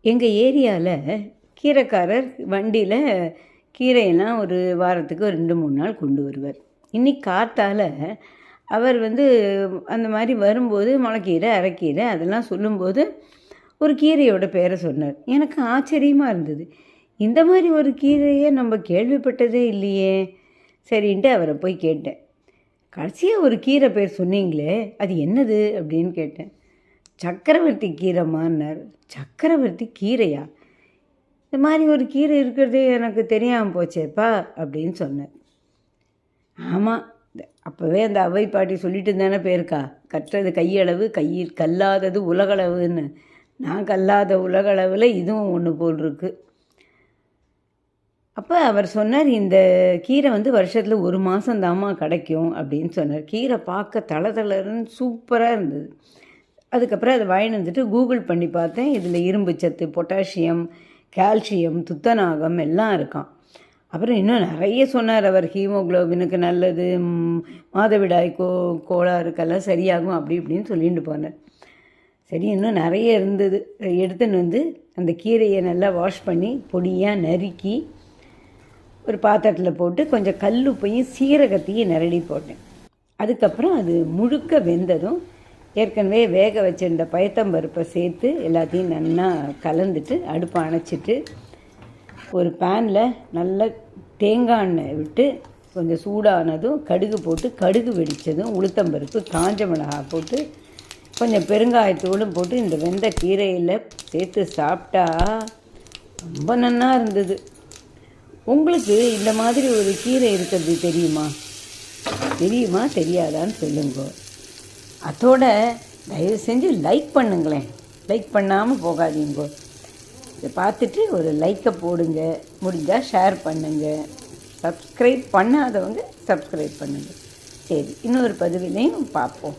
எங்கள் ஏரியாவில் கீரைக்காரர் வண்டியில் கீரையெல்லாம் ஒரு வாரத்துக்கு ஒரு 2-3 நாள் கொண்டு வருவார். இன்றைக்கி காத்தால் அவர் அந்த மாதிரி வரும்போது முளைக்கீரை, அரைக்கீரை அதெல்லாம் சொல்லும்போது ஒரு கீரையோட பேரை சொன்னார். எனக்கு ஆச்சரியமாக இருந்தது. இந்த மாதிரி ஒரு கீரையை நம்ம கேள்விப்பட்டதே இல்லையே. சரின்ட்டு அவரை போய் கேட்டேன். கடைசியாக ஒரு கீரை பேர் சொன்னீங்களே, அது என்னது அப்படின்னு கேட்டேன். சக்கரவர்த்தி கீரைமான்னார். சக்கரவர்த்தி கீரையா? இந்த மாதிரி ஒரு கீரை இருக்கிறதே எனக்கு தெரியாமல் போச்சேப்பா அப்படின்னு சொன்னேன். ஆமாம், அப்போவே அந்த அவ்வை பாட்டி சொல்லிட்டு தானே போயிருக்கா, கற்றது கையளவு கையில் கல்லாதது உலகளவுன்னு. நான் கல்லாத உலகளவில் இதுவும் ஒன்று போல் இருக்கு. அப்போ அவர் சொன்னார், இந்த கீரை வருஷத்தில் 1 மாதம் தாம்மா கிடைக்கும் அப்படின்னு சொன்னார். கீரை பார்க்க தளதளன்னு சூப்பராக இருந்தது. அதுக்கப்புறம் அதை வாங்கிட்டு வந்துட்டு கூகுள் பண்ணி பார்த்தேன். இதில் இரும்பு சத்து, பொட்டாசியம், கால்சியம், துத்தநாகம் எல்லாம் இருக்கான். அப்புறம் இன்னும் நிறைய சொன்னார் அவர். ஹீமோக்ளோபினுக்கு நல்லது, மாதவிடாய் கோளாறுக்கெல்லாம் சரியாகும் அப்படி இப்படின்னு சொல்லிட்டு போனார். சரி, இன்னும் நிறைய இருந்தது. எடுத்துன்னு அந்த கீரையை நல்லா வாஷ் பண்ணி பொடியாக நறுக்கி ஒரு பாத்திரத்தில் போட்டு கொஞ்சம் கல்லுப்பையும் சீரகத்தையும் நிரடி போட்டேன். அதுக்கப்புறம் அது முழுக்க வெந்ததும் ஏற்கனவே வேக வச்சிருந்த பயத்தம்பருப்பை சேர்த்து எல்லாத்தையும் நல்லா கலந்துட்டு அடுப்பை அணைச்சிட்டு ஒரு பேனில் நல்லா தேங்காய் எண்ணெய் விட்டு கொஞ்சம் சூடானதும் கடுகு போட்டு, கடுகு வெடித்ததும் உளுத்தம்பருப்பு, காஞ்ச மிளகாய் போட்டு கொஞ்சம் பெருங்காயத்தூளும் போட்டு இந்த வெந்த கீரையில் சேர்த்து சாப்பிட்டா ரொம்ப நல்லா இருந்தது. உங்களுக்கு இந்த மாதிரி ஒரு கீரை இருக்கிறது தெரியுமா தெரியாதான்னு சொல்லுங்க. அதோட தயவு செஞ்சு லைக் பண்ணுங்களேன். லைக் பண்ணாமல் போகாதீங்க. இதை பார்த்துட்டு ஒரு லைக்கை போடுங்க. முடிஞ்சால் ஷேர் பண்ணுங்கள். சப்ஸ்கிரைப் பண்ணாதவங்க சப்ஸ்கிரைப் பண்ணுங்கள். சரி, இன்னொரு பதிவிலையும் பார்ப்போம்.